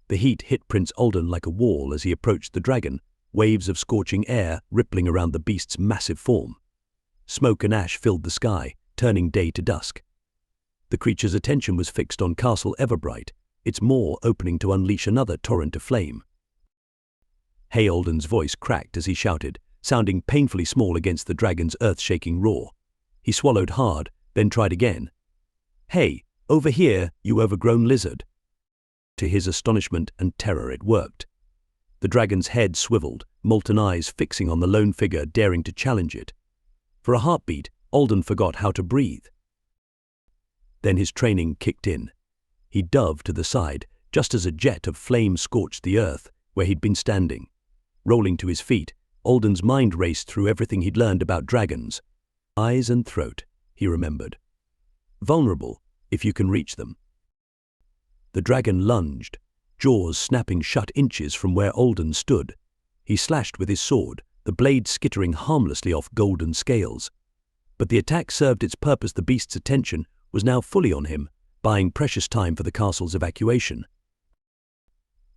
The heat hit Prince Alden like a wall as he approached the dragon, waves of scorching air rippling around the beast's massive form. Smoke and ash filled the sky, turning day to dusk. The creature's attention was fixed on Castle Everbright, its maw opening to unleash another torrent of flame. Hey, Alden's voice cracked as he shouted, sounding painfully small against the dragon's earth-shaking roar. He swallowed hard, then tried again. "Hey, over here, you overgrown lizard." To his astonishment and terror, it worked. The dragon's head swiveled, molten eyes fixing on the lone figure daring to challenge it. For a heartbeat, Alden forgot how to breathe. Then his training kicked in. He dove to the side, just as a jet of flame scorched the earth where he'd been standing. Rolling to his feet, Alden's mind raced through everything he'd learned about dragons. Eyes and throat, he remembered. Vulnerable, if you can reach them. The dragon lunged, jaws snapping shut inches from where Alden stood. He slashed with his sword, the blade skittering harmlessly off golden scales. But the attack served its purpose. The beast's attention was now fully on him, buying precious time for the castle's evacuation.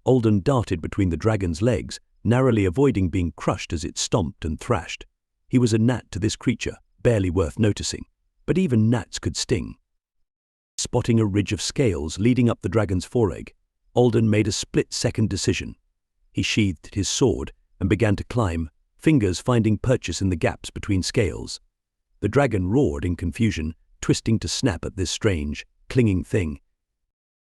Alden darted between the dragon's legs, narrowly avoiding being crushed as it stomped and thrashed. He was a gnat to this creature, barely worth noticing, but even gnats could sting. Spotting a ridge of scales leading up the dragon's foreleg, Alden made a split-second decision. He sheathed his sword and began to climb, fingers finding purchase in the gaps between scales. The dragon roared in confusion, twisting to snap at this strange, clinging thing.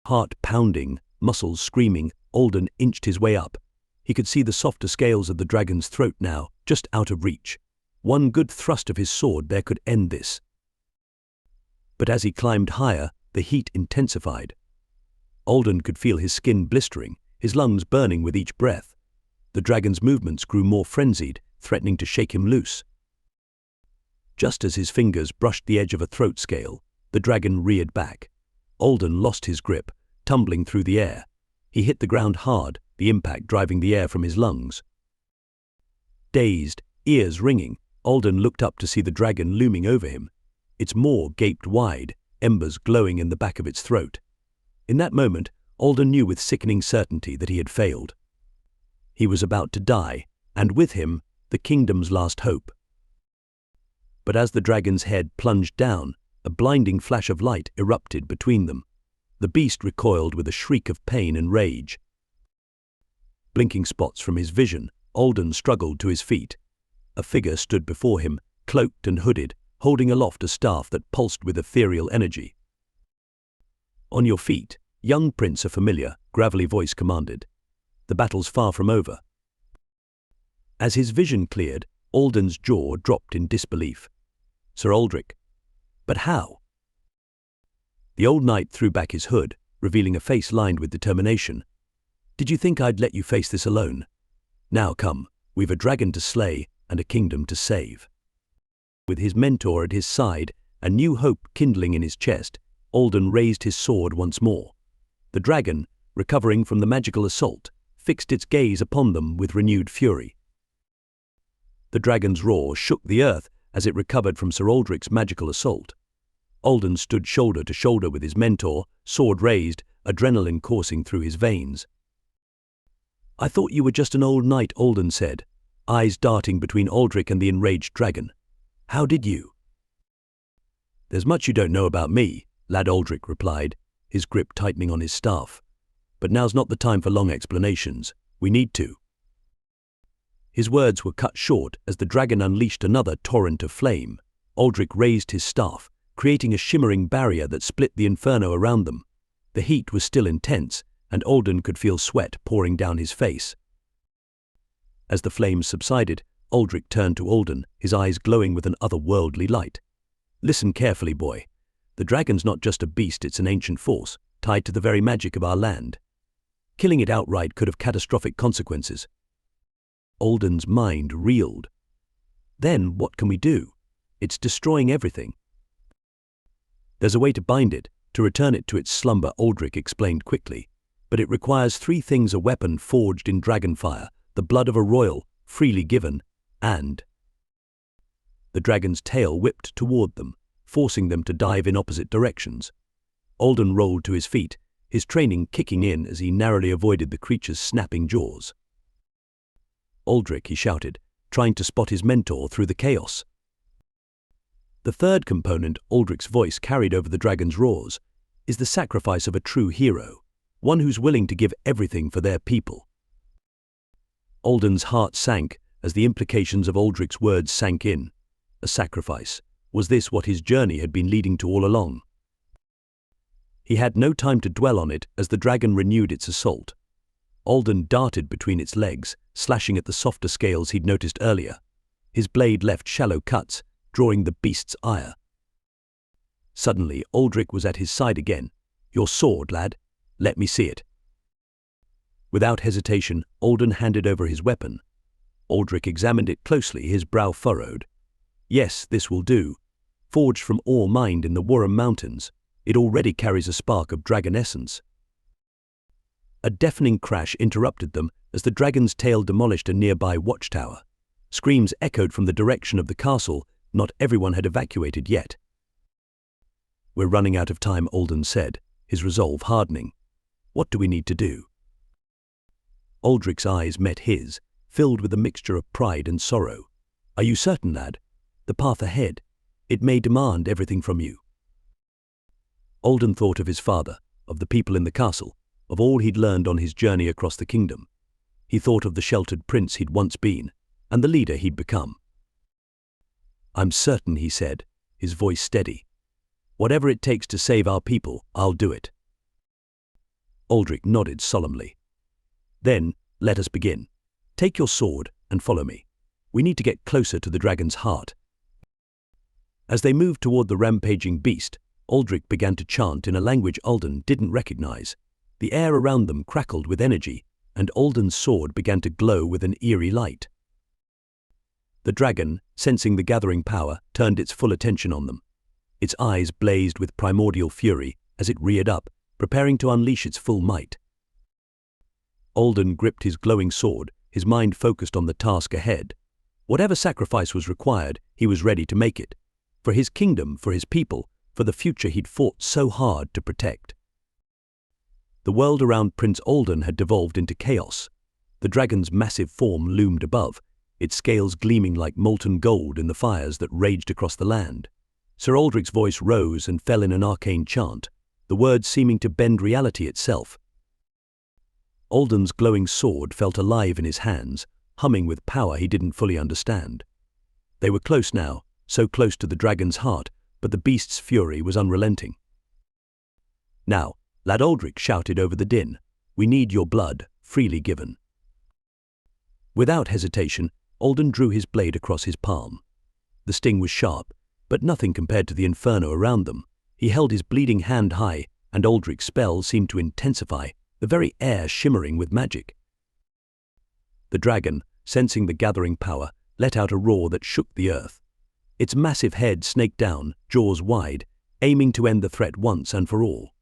Heart pounding, muscles screaming, Alden inched his way up. He could see the softer scales of the dragon's throat now, just out of reach. One good thrust of his sword there could end this. But as he climbed higher, the heat intensified. Alden could feel his skin blistering, his lungs burning with each breath. The dragon's movements grew more frenzied, threatening to shake him loose. Just as his fingers brushed the edge of a throat scale, the dragon reared back. Alden lost his grip, tumbling through the air. He hit the ground hard, the impact driving the air from his lungs. Dazed, ears ringing, Alden looked up to see the dragon looming over him. Its maw gaped wide, embers glowing in the back of its throat. In that moment, Alden knew with sickening certainty that he had failed. He was about to die, and with him, the kingdom's last hope. But as the dragon's head plunged down, a blinding flash of light erupted between them. The beast recoiled with a shriek of pain and rage. Blinking spots from his vision, Alden struggled to his feet. A figure stood before him, cloaked and hooded, holding aloft a staff that pulsed with ethereal energy. "On your feet, young prince," a familiar, gravelly voice commanded. "The battle's far from over." As his vision cleared, Alden's jaw dropped in disbelief. Sir Aldrich. But how? The old knight threw back his hood, revealing a face lined with determination. "Did you think I'd let you face this alone? Now come, we've a dragon to slay and a kingdom to save." With his mentor at his side and new hope kindling in his chest, Alden raised his sword once more. The dragon, recovering from the magical assault, fixed its gaze upon them with renewed fury. The dragon's roar shook the earth as it recovered from Sir Aldrich's magical assault. Alden stood shoulder to shoulder with his mentor, sword raised, adrenaline coursing through his veins. "I thought you were just an old knight," Alden said, eyes darting between Aldrich and the enraged dragon. "How did you?" "There's much you don't know about me," Lad Aldrich replied, his grip tightening on his staff. "But now's not the time for long explanations. We need to." His words were cut short as the dragon unleashed another torrent of flame. Aldrich raised his staff, creating a shimmering barrier that split the inferno around them. The heat was still intense, and Alden could feel sweat pouring down his face. As the flames subsided, Aldrich turned to Alden, his eyes glowing with an otherworldly light. "Listen carefully, boy. The dragon's not just a beast, it's an ancient force, tied to the very magic of our land. Killing it outright could have catastrophic consequences." Alden's mind reeled. "Then what can we do? It's destroying everything." "There's a way to bind it, to return it to its slumber," Aldrich explained quickly. "But it requires three things: a weapon forged in dragonfire, the blood of a royal, freely given, and—" The dragon's tail whipped toward them, forcing them to dive in opposite directions. Alden rolled to his feet, his training kicking in as he narrowly avoided the creature's snapping jaws. "Aldrich," he shouted, trying to spot his mentor through the chaos. The third component Aldrich's voice carried over the dragon's roars is the sacrifice of a true hero, one who's willing to give everything for their people. Alden's heart sank as the implications of Aldrich's words sank in. A sacrifice. Was this what his journey had been leading to all along? He had no time to dwell on it as the dragon renewed its assault. Alden darted between its legs, slashing at the softer scales he'd noticed earlier. His blade left shallow cuts, drawing the beast's ire. Suddenly, Aldrich was at his side again. "Your sword, lad. Let me see it." Without hesitation, Alden handed over his weapon. Aldrich examined it closely, his brow furrowed. "Yes, this will do. Forged from ore mined in the Wurrum Mountains, it already carries a spark of dragon essence." A deafening crash interrupted them as the dragon's tail demolished a nearby watchtower. Screams echoed from the direction of the castle. Not everyone had evacuated yet. "We're running out of time," Alden said, his resolve hardening. "What do we need to do?" Aldrich's eyes met his, filled with a mixture of pride and sorrow. "Are you certain, lad? The path ahead, it may demand everything from you." Alden thought of his father, of the people in the castle, of all he'd learned on his journey across the kingdom. He thought of the sheltered prince he'd once been, and the leader he'd become. "I'm certain," he said, his voice steady. "Whatever it takes to save our people, I'll do it." Aldrich nodded solemnly. "Then, let us begin. Take your sword and follow me. We need to get closer to the dragon's heart." As they moved toward the rampaging beast, Aldrich began to chant in a language Alden didn't recognize. The air around them crackled with energy, and Alden's sword began to glow with an eerie light. The dragon, sensing the gathering power, turned its full attention on them. Its eyes blazed with primordial fury as it reared up, preparing to unleash its full might. Alden gripped his glowing sword, his mind focused on the task ahead. Whatever sacrifice was required, he was ready to make it. For his kingdom, for his people, for the future he'd fought so hard to protect. The world around Prince Alden had devolved into chaos. The dragon's massive form loomed above, its scales gleaming like molten gold in the fires that raged across the land. Sir Aldrich's voice rose and fell in an arcane chant, the words seeming to bend reality itself. Alden's glowing sword felt alive in his hands, humming with power he didn't fully understand. They were close now, so close to the dragon's heart, but the beast's fury was unrelenting. "Now," Lad Aldrich shouted over the din, "we need your blood, freely given." Without hesitation, Alden drew his blade across his palm. The sting was sharp, but nothing compared to the inferno around them. He held his bleeding hand high, and Aldrich's spell seemed to intensify, the very air shimmering with magic. The dragon, sensing the gathering power, let out a roar that shook the earth. Its massive head snaked down, jaws wide, aiming to end the threat once and for all.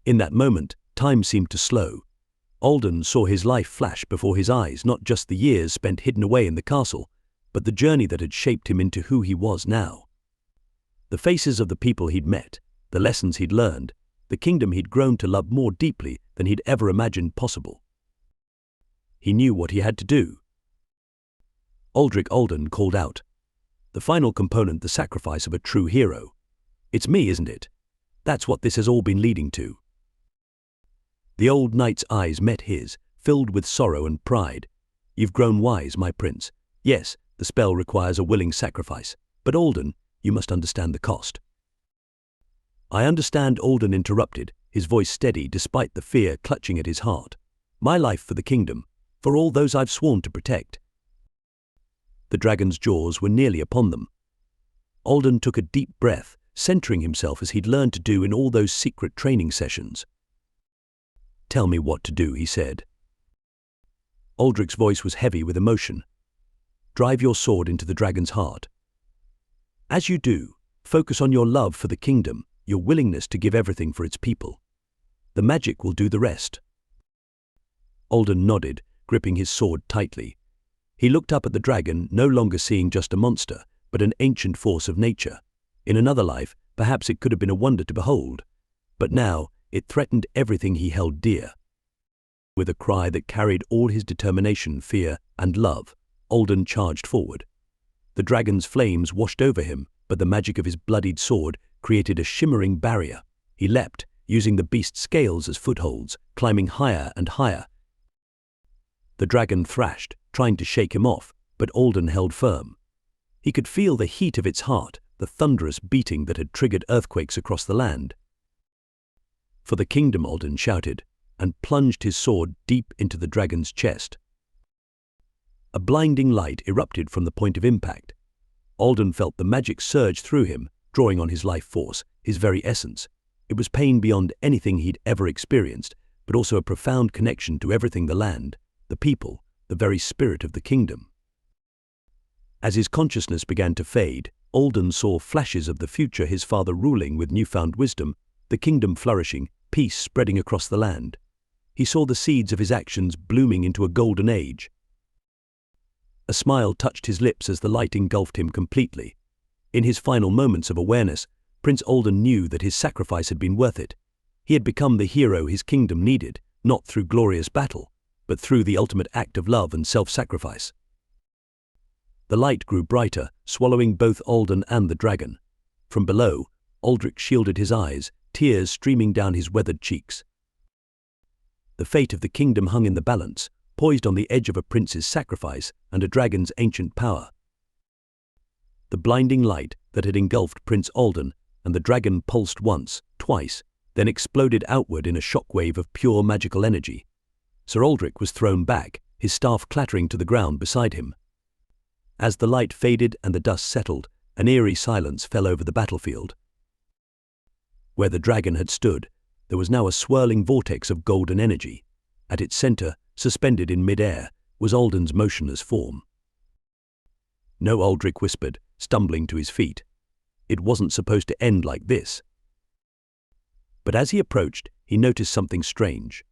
In that moment, time seemed to slow. Alden saw his life flash before his eyes, not just the years spent hidden away in the castle, but the journey that had shaped him into who he was now. The faces of the people he'd met, the lessons he'd learned, the kingdom he'd grown to love more deeply than he'd ever imagined possible. He knew what he had to do. Aldrich Alden called out, "The final component, the sacrifice of a true hero. It's me, isn't it? That's what this has all been leading to." The old knight's eyes met his, filled with sorrow and pride. "You've grown wise, my prince. Yes, the spell requires a willing sacrifice, but Alden, you must understand the cost." "I understand," Alden interrupted, his voice steady despite the fear clutching at his heart. "My life for the kingdom, for all those I've sworn to protect." The dragon's jaws were nearly upon them. Alden took a deep breath, centering himself as he'd learned to do in all those secret training sessions. "Tell me what to do," he said. Aldrich's voice was heavy with emotion. "Drive your sword into the dragon's heart. As you do, focus on your love for the kingdom, your willingness to give everything for its people. The magic will do the rest." Alden nodded, gripping his sword tightly. He looked up at the dragon, no longer seeing just a monster, but an ancient force of nature. In another life, perhaps it could have been a wonder to behold. But now, It threatened everything he held dear. With a cry that carried all his determination, fear, and love, Alden charged forward. The dragon's flames washed over him, but the magic of his bloodied sword created a shimmering barrier. He leapt, using the beast's scales as footholds, climbing higher and higher. The dragon thrashed, trying to shake him off, but Alden held firm. He could feel the heat of its heart, the thunderous beating that had triggered earthquakes across the land. "For the kingdom," Alden shouted, and plunged his sword deep into the dragon's chest. A blinding light erupted from the point of impact. Alden felt the magic surge through him, drawing on his life force, his very essence. It was pain beyond anything he'd ever experienced, but also a profound connection to everything: the land, the people, the very spirit of the kingdom. As his consciousness began to fade, Alden saw flashes of the future: his father ruling with newfound wisdom, the kingdom flourishing, peace spreading across the land. He saw the seeds of his actions blooming into a golden age. A smile touched his lips as the light engulfed him completely. In his final moments of awareness, Prince Alden knew that his sacrifice had been worth it. He had become the hero his kingdom needed, not through glorious battle, but through the ultimate act of love and self-sacrifice. The light grew brighter, swallowing both Alden and the dragon. From below, Aldrich shielded his eyes, tears streaming down his weathered cheeks. The fate of the kingdom hung in the balance, poised on the edge of a prince's sacrifice and a dragon's ancient power. The blinding light that had engulfed Prince Alden and the dragon pulsed once, twice, then exploded outward in a shockwave of pure magical energy. Sir Aldrich was thrown back, his staff clattering to the ground beside him. As the light faded and the dust settled, an eerie silence fell over the battlefield. Where the dragon had stood, there was now a swirling vortex of golden energy. At its center, suspended in mid-air, was Alden's motionless form. "No," Aldrich whispered, stumbling to his feet. "It wasn't supposed to end like this." But as he approached, he noticed something strange.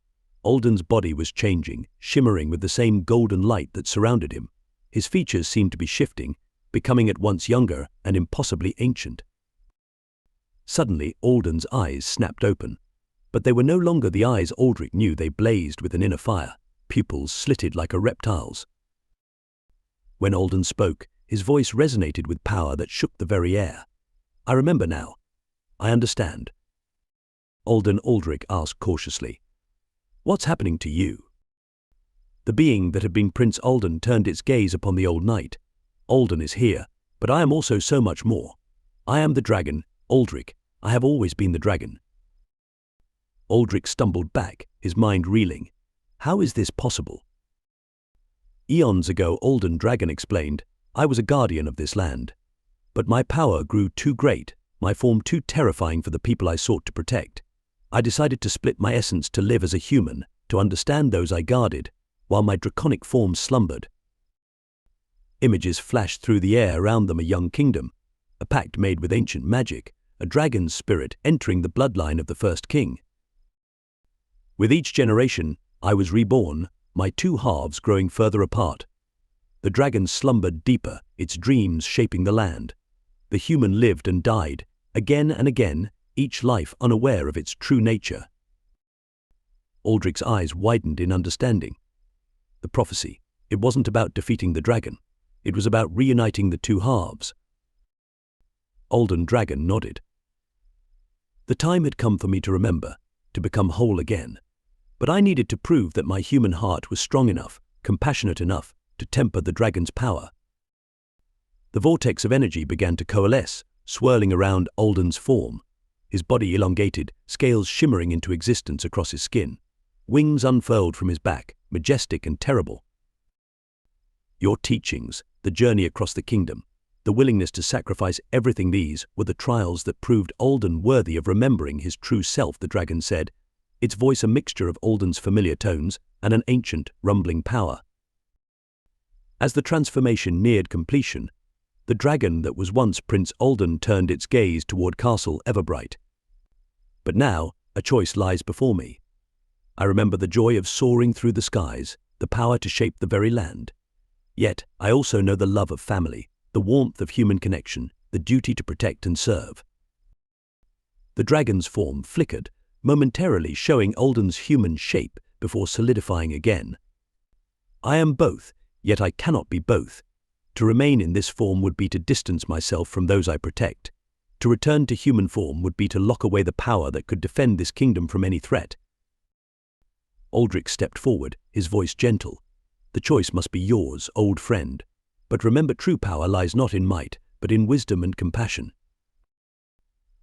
Alden's body was changing, shimmering with the same golden light that surrounded him. His features seemed to be shifting, becoming at once younger and impossibly ancient. Suddenly, Alden's eyes snapped open. But they were no longer the eyes Aldrich knew. They blazed with an inner fire, pupils slitted like a reptile's. When Alden spoke, his voice resonated with power that shook the very air. "I remember now. I understand." Alden, Aldrich asked cautiously, "What's happening to you?" The being that had been Prince Alden turned its gaze upon the old knight. "Alden is here, but I am also so much more. I am the dragon, Aldrich. I have always been the dragon." Aldrich stumbled back, his mind reeling. How is this possible? "Eons ago," Alden Dragon explained, "I was a guardian of this land. But my power grew too great, my form too terrifying for the people I sought to protect. I decided to split my essence to live as a human, to understand those I guarded, while my draconic form slumbered." Images flashed through the air around them: a young kingdom, a pact made with ancient magic, a dragon's spirit entering the bloodline of the first king. With each generation, I was reborn, my two halves growing further apart. The dragon slumbered deeper, its dreams shaping the land. The human lived and died, again and again, each life unaware of its true nature. Aldrich's eyes widened in understanding. The prophecy, it wasn't about defeating the dragon. It was about reuniting the two halves. Alden Dragon nodded. The time had come for me to remember, to become whole again. But I needed to prove that my human heart was strong enough, compassionate enough, to temper the dragon's power. The vortex of energy began to coalesce, swirling around Alden's form. His body elongated, scales shimmering into existence across his skin. Wings unfurled from his back, majestic and terrible. Your teachings, the journey across the kingdom, the willingness to sacrifice everything, these were the trials that proved Alden worthy of remembering his true self, the dragon said, its voice a mixture of Alden's familiar tones and an ancient, rumbling power. As the transformation neared completion, the dragon that was once Prince Alden turned its gaze toward Castle Everbright. But now, a choice lies before me. I remember the joy of soaring through the skies, the power to shape the very land. Yet, I also know the love of family, the warmth of human connection, the duty to protect and serve. The dragon's form flickered, momentarily showing Alden's human shape before solidifying again. I am both, yet I cannot be both. To remain in this form would be to distance myself from those I protect. To return to human form would be to lock away the power that could defend this kingdom from any threat. Aldrich stepped forward, his voice gentle. The choice must be yours, old friend. But remember, true power lies not in might, but in wisdom and compassion.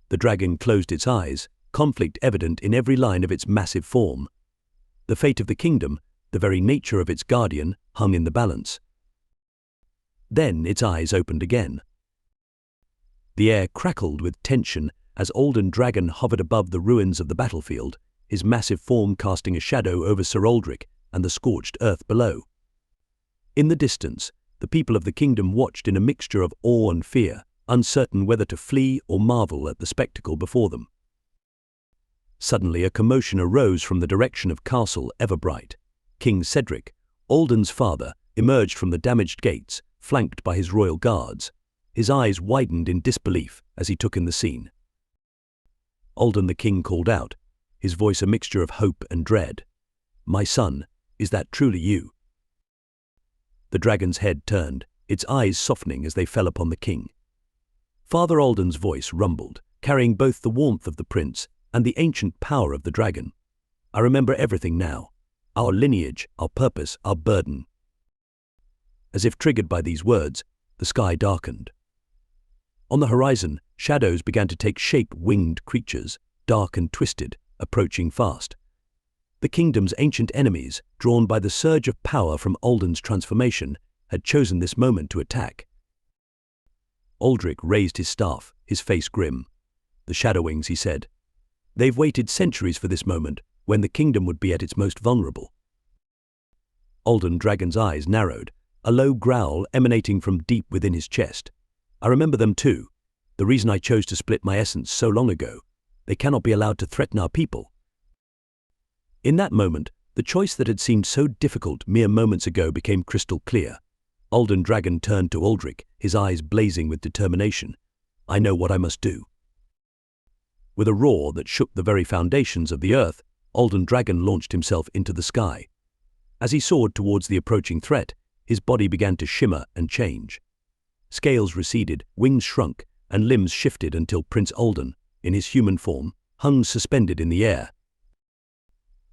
The dragon closed its eyes, conflict evident in every line of its massive form. The fate of the kingdom, the very nature of its guardian, hung in the balance. Then its eyes opened again. The air crackled with tension as Alden Dragon hovered above the ruins of the battlefield, his massive form casting a shadow over Sir Aldrich and the scorched earth below. In the distance, the people of the kingdom watched in a mixture of awe and fear, uncertain whether to flee or marvel at the spectacle before them. Suddenly a commotion arose from the direction of Castle Everbright. King Cedric, Alden's father, emerged from the damaged gates, flanked by his royal guards. His eyes widened in disbelief as he took in the scene. Alden the king called out, his voice a mixture of hope and dread. "My son, is that truly you?" The dragon's head turned, its eyes softening as they fell upon the king. Father Alden's voice rumbled, carrying both the warmth of the prince and the ancient power of the dragon. "I remember everything now. Our lineage, our purpose, our burden." As if triggered by these words, the sky darkened. On the horizon, shadows began to take shape, winged creatures, dark and twisted, approaching fast. The kingdom's ancient enemies, drawn by the surge of power from Alden's transformation, had chosen this moment to attack. Aldrich raised his staff, his face grim. "The Shadowwings," he said. "They've waited centuries for this moment, when the kingdom would be at its most vulnerable." Alden Dragon's eyes narrowed, a low growl emanating from deep within his chest. "I remember them too. The reason I chose to split my essence so long ago. They cannot be allowed to threaten our people." In that moment, the choice that had seemed so difficult mere moments ago became crystal clear. Alden Dragon turned to Aldrich, his eyes blazing with determination. "I know what I must do." With a roar that shook the very foundations of the earth, Alden Dragon launched himself into the sky. As he soared towards the approaching threat, his body began to shimmer and change. Scales receded, wings shrunk, and limbs shifted until Prince Alden, in his human form, hung suspended in the air.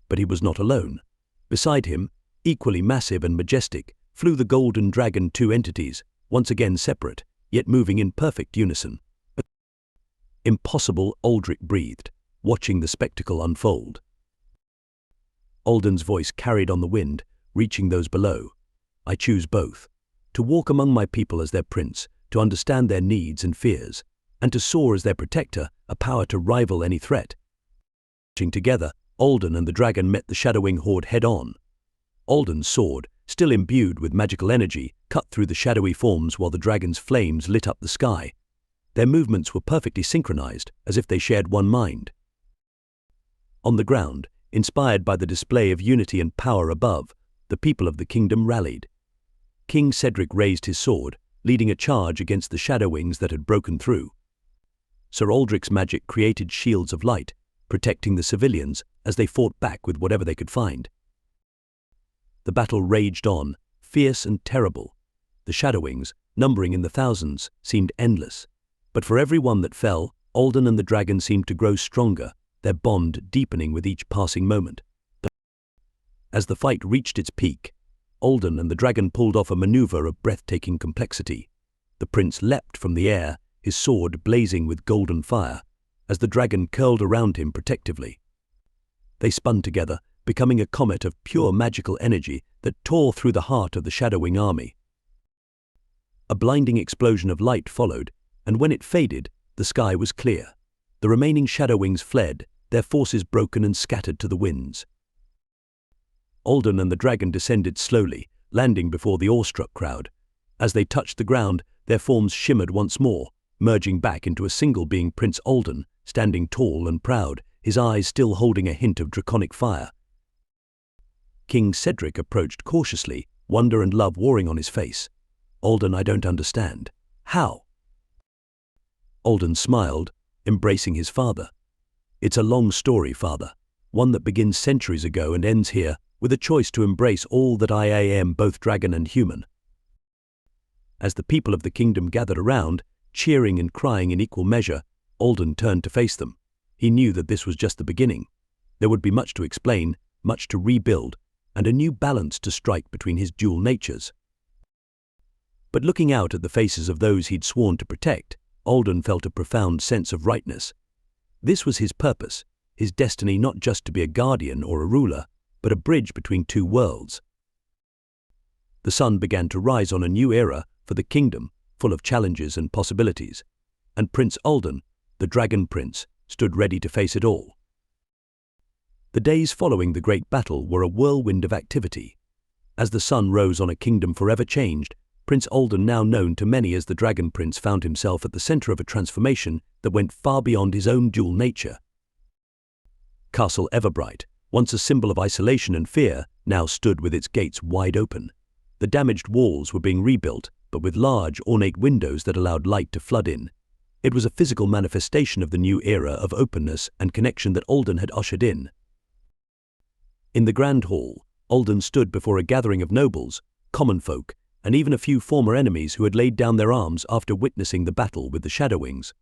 But he was not alone. Beside him, equally massive and majestic, flew the golden dragon, two entities, once again separate, yet moving in perfect unison. "Impossible," Aldrich breathed, watching the spectacle unfold. Alden's voice carried on the wind, reaching those below. "I choose both. To walk among my people as their prince, to understand their needs and fears, and to soar as their protector, a power to rival any threat." Together, Alden and the dragon met the Shadowwing horde head-on. Alden's sword, still imbued with magical energy, cut through the shadowy forms while the dragon's flames lit up the sky. Their movements were perfectly synchronized, as if they shared one mind. On the ground, inspired by the display of unity and power above, the people of the kingdom rallied. King Cedric raised his sword, leading a charge against the Shadowwings that had broken through. Sir Aldrich's magic created shields of light, protecting the civilians as they fought back with whatever they could find. The battle raged on, fierce and terrible. The Shadowwings, numbering in the thousands, seemed endless. But for every one that fell, Alden and the dragon seemed to grow stronger, their bond deepening with each passing moment. As the fight reached its peak, Alden and the dragon pulled off a maneuver of breathtaking complexity. The prince leapt from the air, his sword blazing with golden fire, as the dragon curled around him protectively. They spun together, becoming a comet of pure magical energy that tore through the heart of the Shadowwing army. A blinding explosion of light followed, and when it faded, the sky was clear. The remaining Shadowwings fled, their forces broken and scattered to the winds. Alden and the dragon descended slowly, landing before the awestruck crowd. As they touched the ground, their forms shimmered once more, merging back into a single being, Prince Alden, standing tall and proud, his eyes still holding a hint of draconic fire. King Cedric approached cautiously, wonder and love warring on his face. "Alden, I don't understand. How?" Alden smiled, embracing his father. It's a long story, Father, one that begins centuries ago and ends here, with a choice to embrace all that I am, both dragon and human. As the people of the kingdom gathered around, cheering and crying in equal measure, Alden turned to face them. He knew that this was just the beginning. There would be much to explain, much to rebuild, and a new balance to strike between his dual natures. But looking out at the faces of those he'd sworn to protect, Alden felt a profound sense of rightness. This was his purpose, his destiny, not just to be a guardian or a ruler, but a bridge between two worlds. The sun began to rise on a new era for the kingdom, full of challenges and possibilities, and Prince Alden, the Dragon Prince, stood ready to face it all. The days following the great battle were a whirlwind of activity. As the sun rose on a kingdom forever changed, Prince Alden, now known to many as the Dragon Prince, found himself at the center of a transformation that went far beyond his own dual nature. Castle Everbright, once a symbol of isolation and fear, now stood with its gates wide open. The damaged walls were being rebuilt, but with large, ornate windows that allowed light to flood in. It was a physical manifestation of the new era of openness and connection that Alden had ushered in. In the Grand Hall, Alden stood before a gathering of nobles, common folk, and even a few former enemies who had laid down their arms after witnessing the battle with the Shadowwings.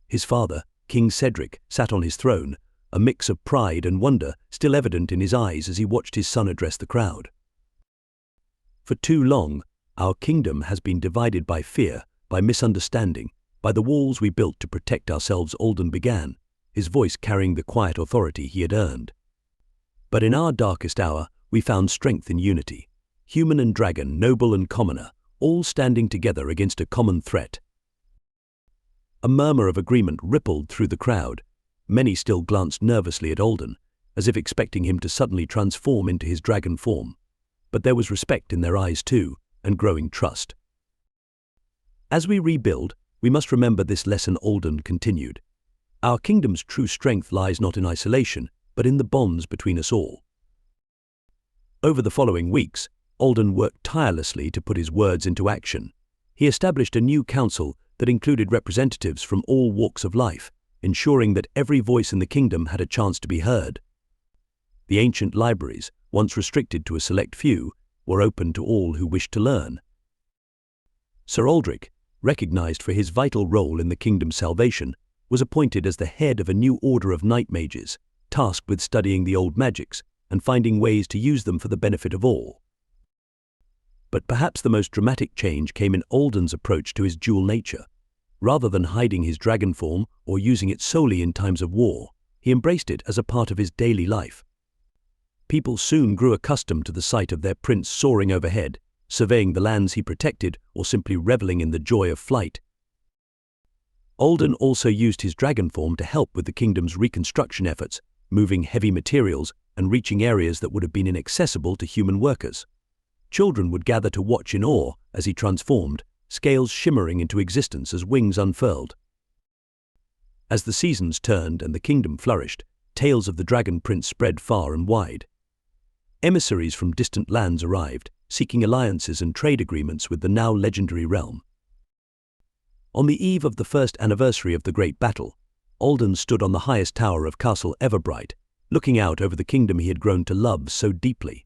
His father, King Cedric, sat on his throne, a mix of pride and wonder still evident in his eyes as he watched his son address the crowd. For too long, our kingdom has been divided by fear, by misunderstanding, by the walls we built to protect ourselves, Alden began, his voice carrying the quiet authority he had earned. But in our darkest hour, we found strength in unity. Human and dragon, noble and commoner, all standing together against a common threat. A murmur of agreement rippled through the crowd. Many still glanced nervously at Alden, as if expecting him to suddenly transform into his dragon form. But there was respect in their eyes too, and growing trust. As we rebuild, we must remember this lesson, Alden continued. Our kingdom's true strength lies not in isolation, but in the bonds between us all. Over the following weeks, Alden worked tirelessly to put his words into action. He established a new council that included representatives from all walks of life, ensuring that every voice in the kingdom had a chance to be heard. The ancient libraries, once restricted to a select few, were open to all who wished to learn. Sir Aldrich, recognized for his vital role in the kingdom's salvation, was appointed as the head of a new order of night mages, tasked with studying the old magics and finding ways to use them for the benefit of all. But perhaps the most dramatic change came in Alden's approach to his dual nature. Rather than hiding his dragon form or using it solely in times of war, he embraced it as a part of his daily life. People soon grew accustomed to the sight of their prince soaring overhead, surveying the lands he protected or simply reveling in the joy of flight. Alden also used his dragon form to help with the kingdom's reconstruction efforts, moving heavy materials and reaching areas that would have been inaccessible to human workers. Children would gather to watch in awe as he transformed, scales shimmering into existence as wings unfurled. As the seasons turned and the kingdom flourished, tales of the Dragon Prince spread far and wide. Emissaries from distant lands arrived, seeking alliances and trade agreements with the now legendary realm. On the eve of the first anniversary of the great battle, Alden stood on the highest tower of Castle Everbright, looking out over the kingdom he had grown to love so deeply.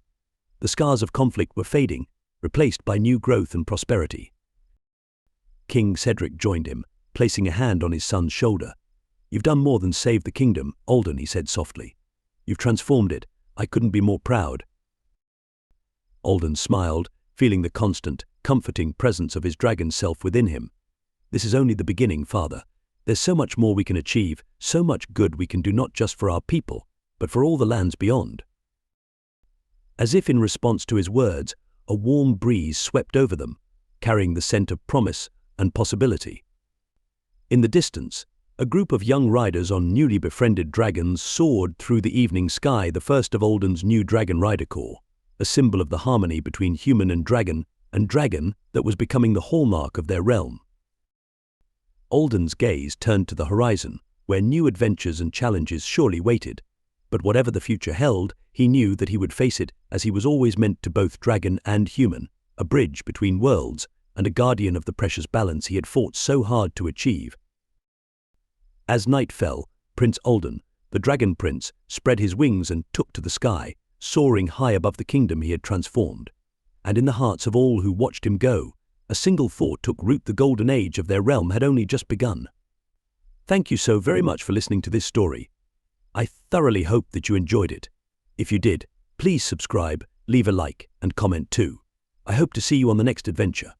The scars of conflict were fading, replaced by new growth and prosperity. King Cedric joined him, placing a hand on his son's shoulder. "You've done more than save the kingdom, Alden," he said softly. "You've transformed it. I couldn't be more proud." Alden smiled, feeling the constant, comforting presence of his dragon self within him. "This is only the beginning, Father. There's so much more we can achieve, so much good we can do, not just for our people, but for all the lands beyond." As if in response to his words, a warm breeze swept over them, carrying the scent of promise and possibility. In the distance, a group of young riders on newly befriended dragons soared through the evening sky, the first of Alden's new Dragon Rider Corps, a symbol of the harmony between human and dragon that was becoming the hallmark of their realm. Alden's gaze turned to the horizon, where new adventures and challenges surely waited. But whatever the future held, he knew that he would face it as he was always meant to, both dragon and human, a bridge between worlds and a guardian of the precious balance he had fought so hard to achieve. As night fell, Prince Alden, the Dragon Prince, spread his wings and took to the sky, soaring high above the kingdom he had transformed. And in the hearts of all who watched him go, a single thought took root: the golden age of their realm had only just begun. Thank you so very much for listening to this story. I thoroughly hope that you enjoyed it. If you did, please subscribe, leave a like, and comment too. I hope to see you on the next adventure.